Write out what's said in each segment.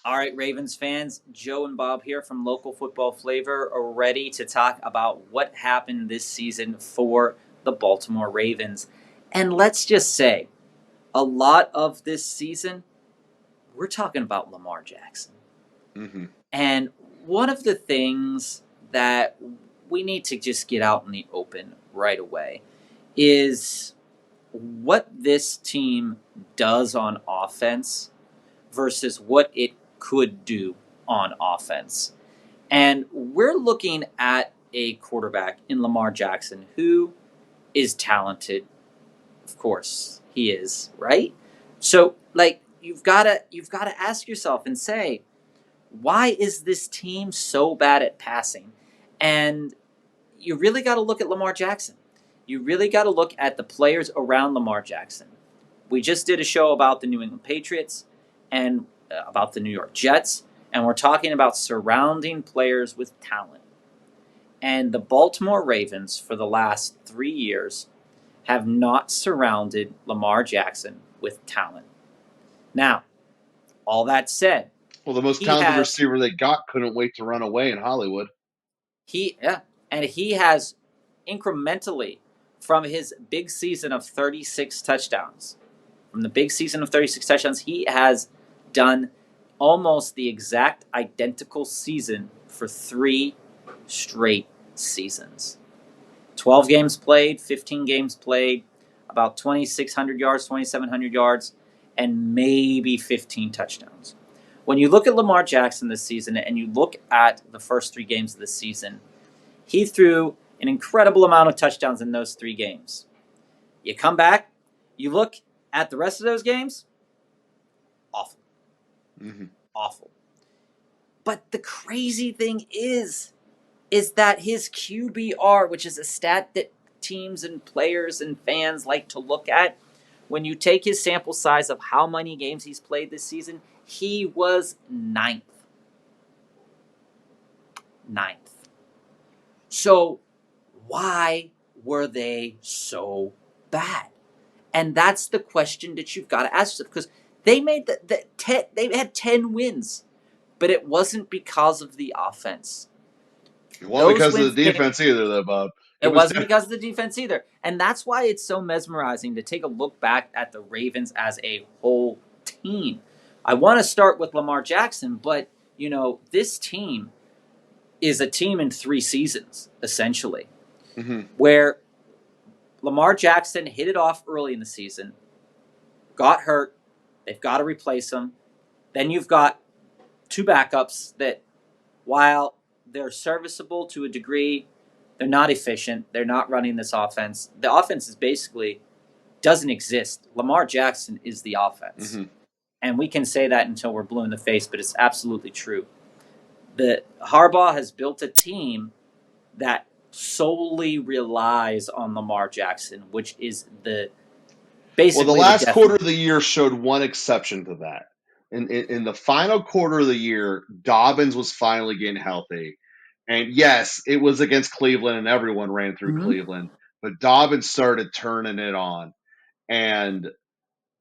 All right, Ravens fans, Joe and Bob here from Local Football Flavor are ready to talk about what happened this season for the Baltimore Ravens. And let's just say, a lot of this season, we're talking about Lamar Jackson. Mm-hmm. And one of the things that we need to just get out in the open right away is what this team does on offense versus what it could do on offense. And we're looking at a quarterback in Lamar Jackson who is talented. Of course, he is, right? So, you've got to ask yourself and say, why is this team so bad at passing? And you really got to look at Lamar Jackson. You really got to look at the players around Lamar Jackson. We just did a show about the New England Patriots and about the New York Jets, and we're talking about surrounding players with talent. And the Baltimore Ravens, for the last 3 years, have not surrounded Lamar Jackson with talent. Now, all that said, Well, the most he talented has receiver they got couldn't wait to run away in Hollywood. he has incrementally from his big season of 36 touchdowns. From the big season of 36 touchdowns, he has done almost the exact identical season for 3 straight seasons. 12 games played, 15 games played, about 2,600 yards, 2,700 yards, and maybe 15 touchdowns. When you look at Lamar Jackson this season and you look at the first 3 games of the season, he threw an incredible amount of touchdowns in those 3 games. You come back, you look at the rest of those games, awful. Mm-hmm. Awful. But the crazy thing is that his QBR, which is a stat that teams and players and fans like to look at, when you take his sample size of how many games he's played this season, he was 9th. 9th. So why were they so bad? And that's the question that you've got to ask yourself, because they made they had 10 wins, but it wasn't because of the offense. It wasn't Those because of wins the came. defense either, though, Bob. It It was wasn't because of the defense either. And that's why it's so mesmerizing to take a look back at the Ravens as a whole team. I want to start with Lamar Jackson, but, this team is a team in 3 seasons, essentially, mm-hmm. where Lamar Jackson hit it off early in the season, got hurt, they've got to replace him. Then you've got 2 backups that, while they're serviceable to a degree, they're not efficient. They're not running this offense. The offense is basically doesn't exist. Lamar Jackson is the offense. Mm-hmm. And we can say that until we're blue in the face, but it's absolutely true. The Harbaugh has built a team that solely relies on Lamar Jackson, which is basically Well, the last death. quarter of the year showed one exception to that. In the final quarter of the year, Dobbins was finally getting healthy. And yes, it was against Cleveland, and everyone ran through Mm-hmm. Cleveland. But Dobbins started turning it on. And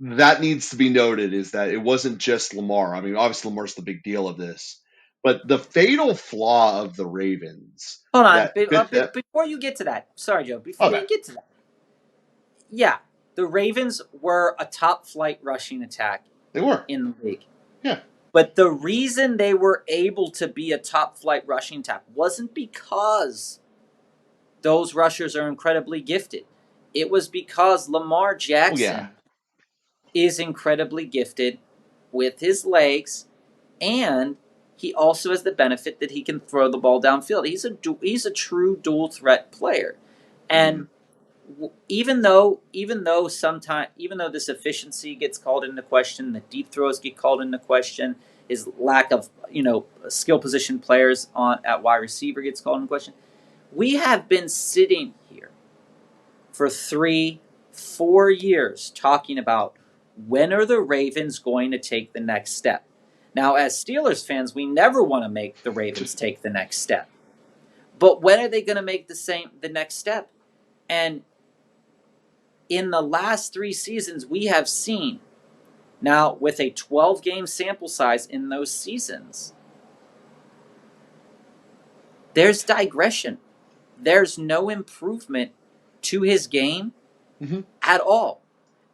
that needs to be noted, is that it wasn't just Lamar. I mean, obviously Lamar's the big deal of this. But the fatal flaw of the Ravens Hold on. that bit that. Before you get to that, sorry, Joe, before Okay, you get to that, yeah, the Ravens were a top flight rushing attack they were. in the league. Yeah. But the reason they were able to be a top flight rushing attack wasn't because those rushers are incredibly gifted. It was because Lamar Jackson is incredibly gifted with his legs, and he also has the benefit that he can throw the ball downfield. He's a true dual threat player, and even though this efficiency gets called into question, the deep throws get called into question, his lack of skill position players at wide receiver gets called into question. We have been sitting here for 3-4 years talking about when are the Ravens going to take the next step. Now, as Steelers fans, we never want to make the Ravens take the next step. But when are they going to make the next step? And in the last 3 seasons, we have seen Now, with a 12-game sample size in those seasons, there's digression. There's no improvement to his game Mm-hmm. at all.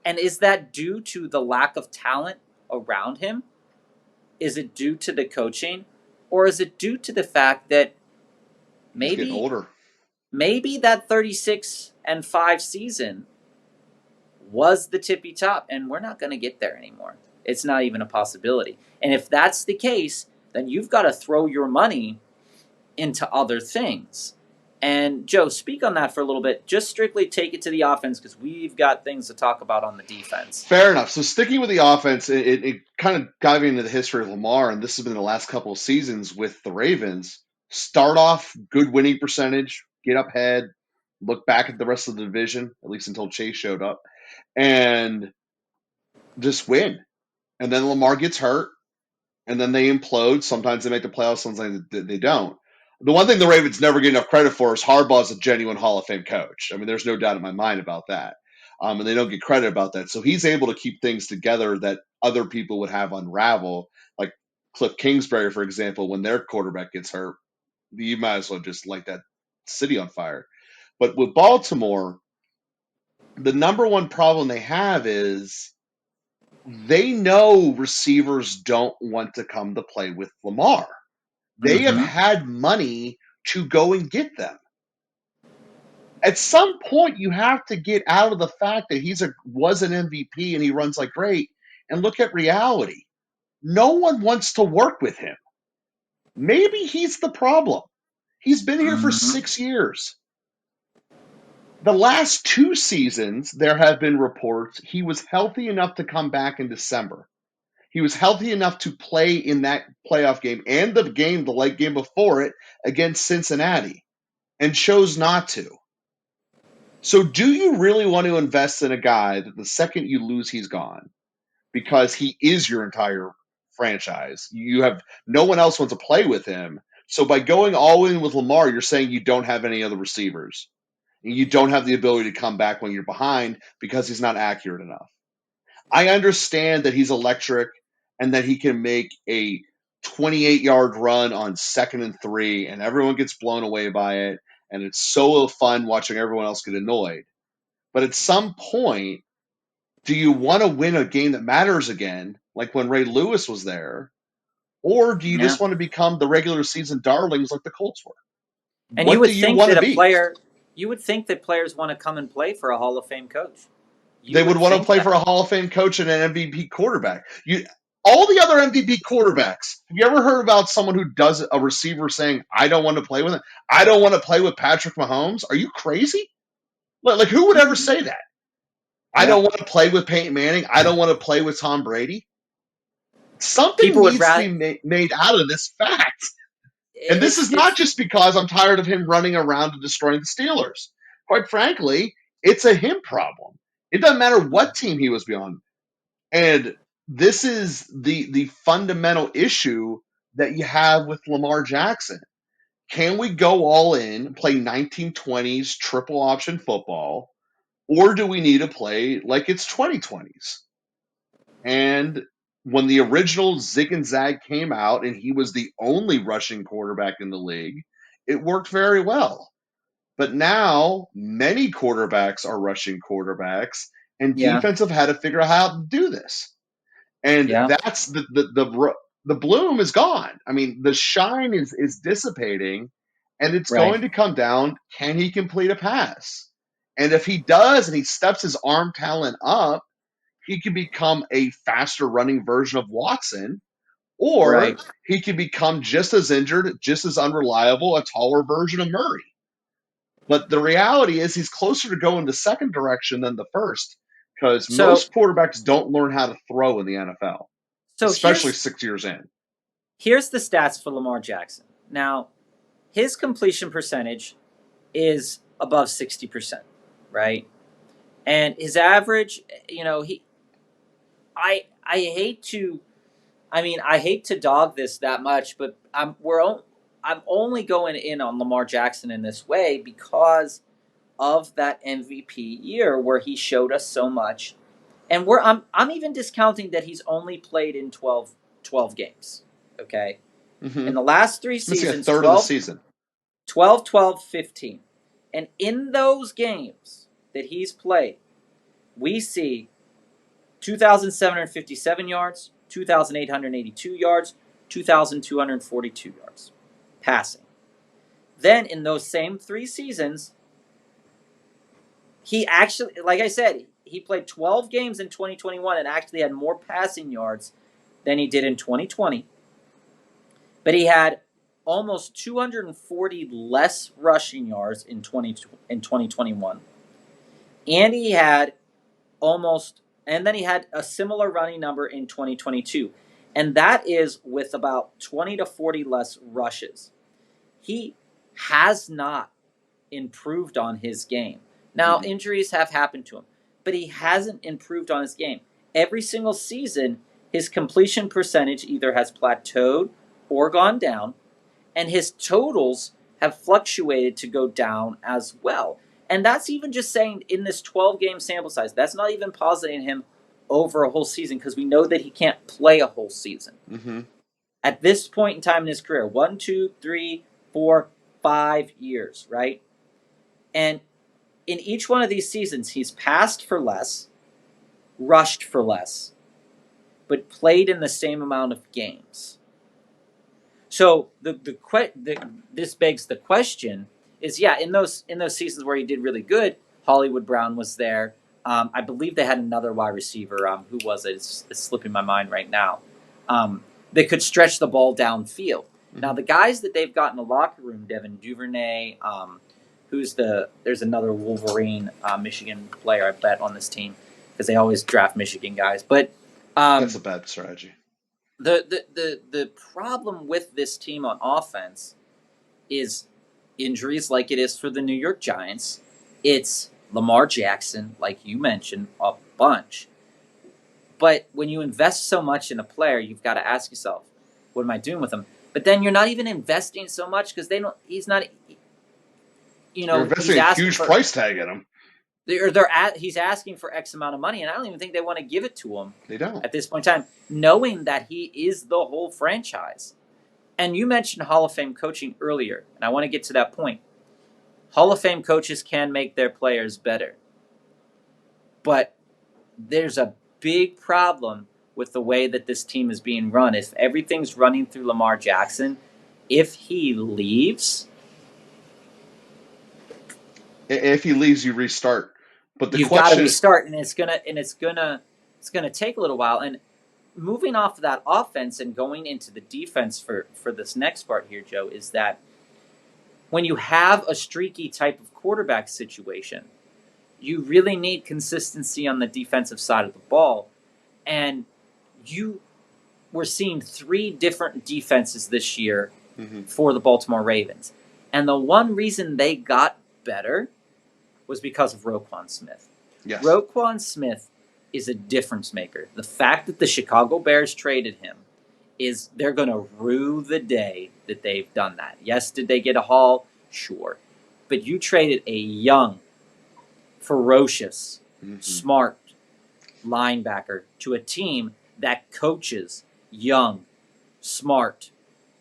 And is that due to the lack of talent around him? Is it due to the coaching? Or is it due to the fact that He's getting maybe older. maybe that 36-5 season was the tippy top and we're not going to get there anymore? It's not even a possibility. And if that's the case, then you've got to throw your money into other things. And Joe, speak on that for a little bit. Just strictly take it to the offense because we've got things to talk about on the defense. Fair enough. So sticking with the offense, it kind of diving into the history of Lamar, and this has been the last couple of seasons with the Ravens. Start off good winning percentage, get up ahead, look back at the rest of the division, at least until Chase showed up, and just win. And then Lamar gets hurt, and then they implode. Sometimes they make the playoffs, sometimes they don't. The one thing the Ravens never get enough credit for is Harbaugh's a genuine Hall of Fame coach. I mean, there's no doubt in my mind about that. And they don't get credit about that. So he's able to keep things together that other people would have unravel. Like Cliff Kingsbury, for example, when their quarterback gets hurt, you might as well just light that city on fire. But with Baltimore, the number one problem they have is they know receivers don't want to come to play with Lamar. They have Mm-hmm. had money to go and get them. At some point, you have to get out of the fact that was an MVP and he runs like great, and look at reality. No one wants to work with him. Maybe he's the problem. He's been here for Mm-hmm. 6 years. The last 2 seasons, there have been reports he was healthy enough to come back in December. He was healthy enough to play in that playoff game and the late game before it against Cincinnati, and chose not to. So, do you really want to invest in a guy that the second you lose, he's gone? Because he is your entire franchise. You have no one else wants to play with him. So, by going all in with Lamar, you're saying you don't have any other receivers. You don't have the ability to come back when you're behind because he's not accurate enough. I understand that he's electric and that he can make a 28-yard run on 2nd and 3, and everyone gets blown away by it. And it's so fun watching everyone else get annoyed. But at some point, do you want to win a game that matters again, like when Ray Lewis was there? Or do you Yeah. just want to become the regular season darlings like the Colts were? And you What do would you think want that to be? you would think that players want to come and play for a Hall of Fame coach. You They would would want to think play for that. a Hall of Fame coach and an MVP quarterback. All the other MVP quarterbacks. Have you ever heard about someone who does a receiver saying, "I don't want to play with him. I don't want to play with Patrick Mahomes"? Are you crazy? Like who would ever Mm-hmm. say that? I Yeah. don't want to play with Peyton Manning. I don't want to play with Tom Brady. Something People would needs to rather. be made out of this fact. And this is not It's just because I'm tired of him running around and destroying the Steelers. Quite frankly, it's a him problem. It doesn't matter what team he was on. And this is the fundamental issue that you have with Lamar Jackson. Can we go all in, play 1920s triple option football, or do we need to play like it's 2020s? And when the original Zig and Zag came out and he was the only rushing quarterback in the league, it worked very well. But now many quarterbacks are rushing quarterbacks, and yeah, defense have had to figure out how to do this. And yeah, that's the bloom is gone. I mean, the shine is dissipating, and it's right, going to come down. Can he complete a pass? And if he does, and he steps his arm talent up, he can become a faster running version of Watson, or right. he can become just as injured, just as unreliable, a taller version of Murray. But the reality is he's closer to going the second direction than the first because So most quarterbacks don't learn how to throw in the NFL, so especially here's 6 years in. here's the stats for Lamar Jackson. Now, his completion percentage is above 60%, right? And his average, he I hate to I hate to dog this that much, but I'm only going in on Lamar Jackson in this way because of that MVP year where he showed us so much And I'm even discounting that he's only played in 12 games. Okay. In the last three He's missing a seasons, third of the season. 12, 12, 15. And in those games that he's played, we see 2,757 yards, 2,882 yards, 2,242 yards passing. Then in those same three seasons, he actually, like I said, he played 12 games in 2021 and actually had more passing yards than he did in 2020. But he had almost 240 less rushing yards in 2021. And he had and then he had a similar running number in 2022. And that is with about 20 to 40 less rushes. He has not improved on his game. Now, injuries have happened to him, but he hasn't improved on his game. Every single season, his completion percentage either has plateaued or gone down, and his totals have fluctuated to go down as well. And that's even just saying in this 12-game sample size. That's not even positing him over a whole season because we know that he can't play a whole season. At this point in time in his career, 1, 2, 3, 4, 5 years, right? And in each one of these seasons, he's passed for less, rushed for less, but played in the same amount of games. So this begs the question: is in those seasons where he did really good, Hollywood Brown was there. I believe they had another wide receiver. Who was it? It's slipping my mind right now. They could stretch the ball downfield. Now the guys that they've got in the locker room, Devin Duvernay. There's another Wolverine Michigan player I bet on this team because they always draft Michigan guys. But that's a bad strategy. The problem with this team on offense is injuries like it is for the New York Giants. It's Lamar Jackson, like you mentioned, a bunch. But when you invest so much in a player, you've got to ask yourself, what am I doing with him? But then you're not even investing so much because he's not, You're investing he's a asking huge for, price tag in him. He's asking for X amount of money, and I don't even think they want to give it to him. They don't. At this point in time, knowing that he is the whole franchise. And you mentioned Hall of Fame coaching earlier, and I want to get to that point. Hall of Fame coaches can make their players better. But there's a big problem with the way that this team is being run. If everything's running through Lamar Jackson, if he leaves, you restart. But the you've got to question, restart, and it's gonna take a little while. And moving off of that offense and going into the defense for this next part here, Joe, is that when you have a streaky type of quarterback situation, you really need consistency on the defensive side of the ball. And we're seeing three different defenses this year for the Baltimore Ravens. And the one reason they got better was because of Roquan Smith. Yes. Roquan Smith is a difference maker. The fact that the Chicago Bears traded him is they're going to rue the day that they've done that. Yes, did they get a haul? Sure. But you traded a young, ferocious, smart linebacker to a team that coaches young, smart,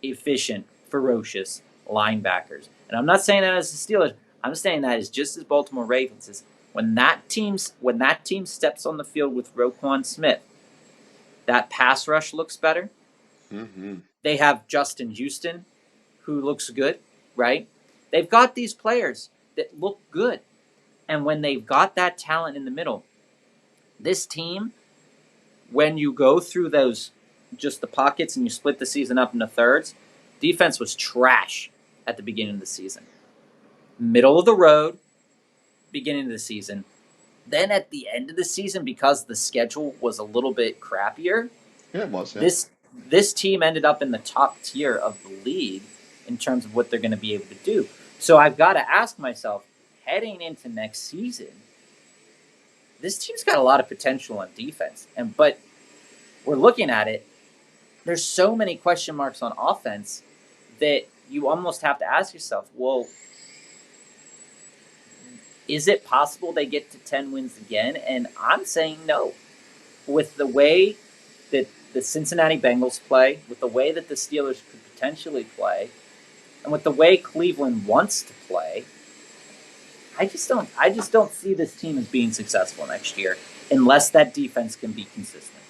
efficient, ferocious linebackers. And I'm not saying that as the Steelers. I'm saying that as just as Baltimore Ravens is. When that team steps on the field with Roquan Smith, that pass rush looks better. They have Justin Houston, who looks good, right? They've got these players that look good. And when they've got that talent in the middle, this team, when you go through just the pockets and you split the season up into thirds, defense was trash at the beginning of the season. Middle of the road, beginning of the season. Then at the end of the season, because the schedule was a little bit crappier, it was. Yeah. This team ended up in the top tier of the league in terms of what they're going to be able to do. So I've got to ask myself, heading into next season, this team's got a lot of potential on defense. But we're looking at it, there's so many question marks on offense that you almost have to ask yourself, well, is it possible they get to 10 wins again? And I'm saying no. with the way that the Cincinnati Bengals play, with the way that the Steelers could potentially play, and with the way Cleveland wants to play, I just don't see this team as being successful next year unless that defense can be consistent.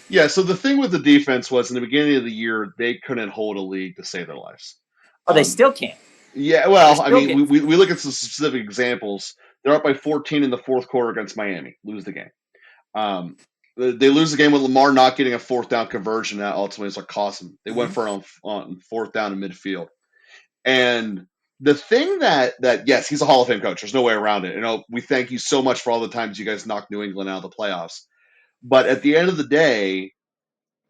Yeah, so the thing with the defense was in the beginning of the year, they couldn't hold a league to save their lives. Oh, they Um, still can't. yeah, They're well, I still mean, getting. we look at some specific examples. They're up by 14 in the fourth quarter against Miami, lose the game. Um, they lose the game with Lamar not getting a fourth down conversion. That ultimately is what cost them. They went for it on fourth down in midfield. And the thing that yes, he's a Hall of Fame coach. There's no way around it. You know, we thank you so much for all the times you guys knocked New England out of the playoffs. But at the end of the day,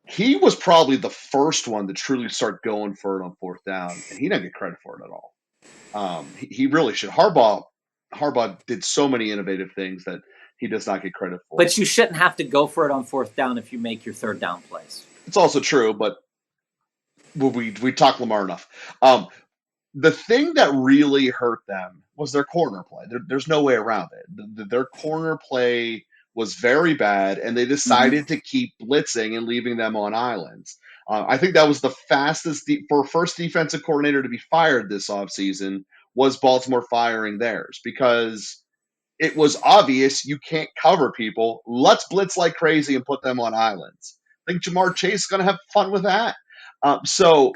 he was probably the first one to truly start going for it on fourth down, and he didn't get credit for it at all. He really should. Harbaugh did so many innovative things that he does not get credit for. But you shouldn't have to go for it on fourth down if you make your third down plays. It's also true, but we talk Lamar enough. The thing that really hurt them was their corner play. There's no way around it. Their corner play was very bad, and they decided to keep blitzing and leaving them on islands. I think that was the fastest for first defensive coordinator to be fired this offseason was Baltimore firing theirs because it was obvious you can't cover people. Let's blitz like crazy and put them on islands. I think Jamar Chase is going to have fun with that. So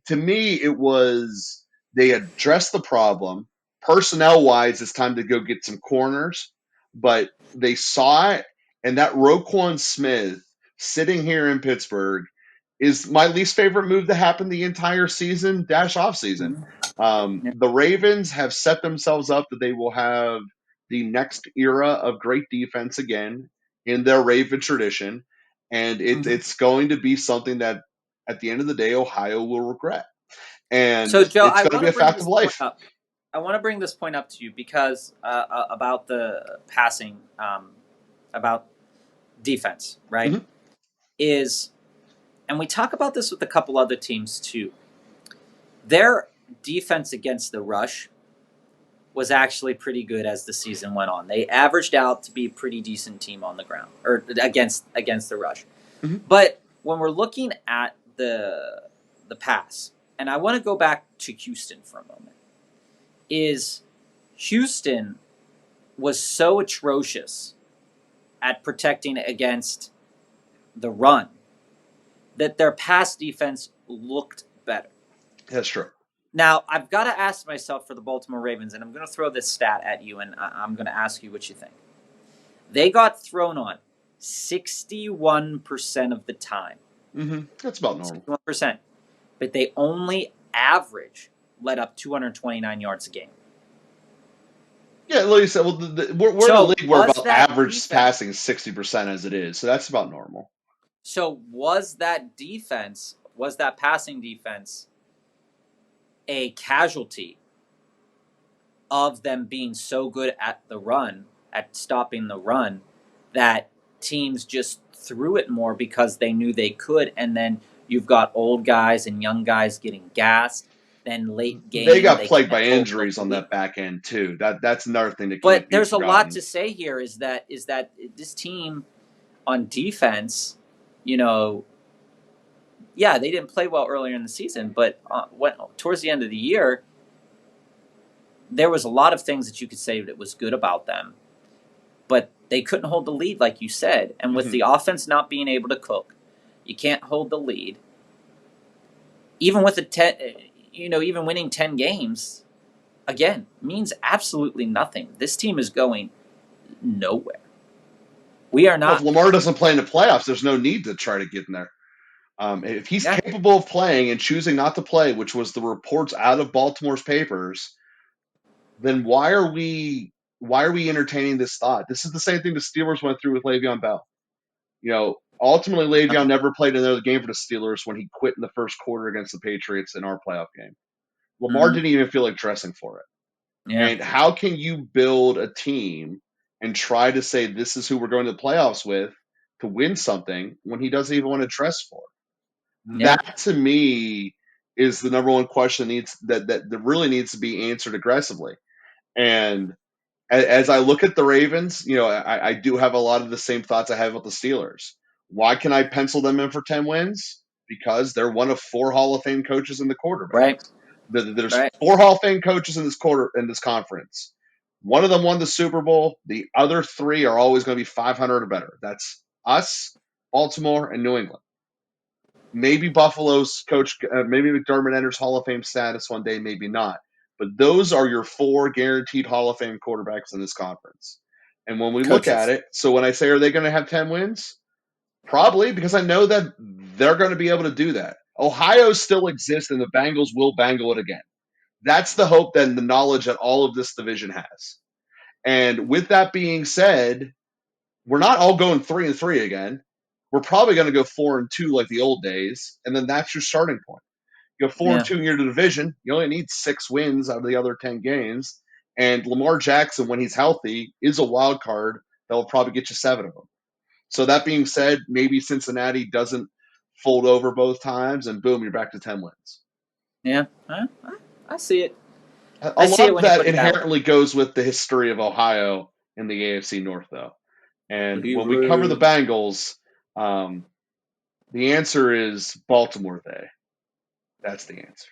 to me, it was they addressed the problem. Personnel wise, it's time to go get some corners, but they saw it, and that Roquan Smith sitting here in Pittsburgh is my least favorite move to happen the entire season dash off season. Yeah. The Ravens have set themselves up that they will have the next era of great defense again in their Raven tradition, and it's going to be something that at the end of the day Ohio will regret, and So, Joe, it's I going to want be to a bring fact this of point life. up. I want to bring this point up to you because about the passing, about defense, right? Mm-hmm. Is and we talk about this with a couple other teams too. Their defense against the rush was actually pretty good as the season went on. They averaged out to be a pretty decent team on the ground or against the rush. Mm-hmm. But when we're looking at the pass, and I want to go back to Houston for a moment, is Houston was so atrocious at protecting against the run that their pass defense looked better. That's true. Now, I've got to ask myself for the Baltimore Ravens, and I'm going to throw this stat at you, and I'm going to ask you what you think. They got thrown on 61% of the time. Mm-hmm. That's about normal. 61%. But they only average let up 229 yards a game. Yeah, like you said, well, we're in a So league where was about that average defense? passing is 60% as it is, so that's about normal. So was that defense? Was that passing defense a casualty of them being so good at the run, at stopping the run, that teams just threw it more because they knew they could, and then you've got old guys and young guys getting gassed. Then late They game got they plagued can't by hold the injuries on lead. that back end too. That's another thing that can't But be there's a lot forgotten. to say here. Is that this team on defense, you know, yeah, they didn't play well earlier in the season, but towards the end of the year, there was a lot of things that you could say that was good about them, but they couldn't hold the lead, like you said. And with Mm-hmm. the offense not being able to cook, you can't hold the lead. Even with even winning 10 games, again, means absolutely nothing. This team is going nowhere. We are Well, if not. Lamar doesn't play in the playoffs, there's no need to try to get in there. If he's Yeah, capable of playing and choosing not to play, which was the reports out of Baltimore's papers, then why are we entertaining this thought? This is the same thing the Steelers went through with Le'Veon Bell. Ultimately Le'Veon never played another game for the Steelers when he quit in the first quarter against the Patriots in our playoff game. Lamar mm-hmm. didn't even feel like dressing for it. Yeah, And how can you build a team and try to say this is who we're going to the playoffs with to win something when he doesn't even want to dress for it? yeah, That to me is the number one question that really needs to be answered aggressively. And as I look at the Ravens, I do have a lot of the same thoughts I have with the Steelers. Why can I pencil them in for 10 wins? Because they're one of 4 Hall of Fame coaches in the Right. quarterbacks. There's Right. 4 Hall of Fame coaches in this conference. One of them won the Super Bowl. The other 3 are always going to be 500 or better. That's us, Baltimore, and New England. Maybe Buffalo's coach, maybe McDermott enters Hall of Fame status one day, maybe not. But those are your 4 guaranteed Hall of Fame quarterbacks in this conference. And when we look at Coaches. it, so when I say, are they going to have 10 wins? Probably, because I know that they're going to be able to do that. Ohio still exists, and the Bengals will bangle it again. That's the hope and the knowledge that all of this division has. And with that being said, we're not all going 3-3 again. We're probably going to go 4-2 like the old days, and then that's your starting point. You go 4 and Yeah. 2 in your division. You only need 6 wins out of the other 10 games. And Lamar Jackson, when he's healthy, is a wild card that will probably get you 7 of them. So that being said, maybe Cincinnati doesn't fold over both times, and boom, you're back to 10 wins. Yeah. I see it. A I see lot it of when you that put it that way. inherently goes with the history of Ohio in the AFC North, though. And He when we cover the raves. Bengals, the answer is Baltimore. That's the answer.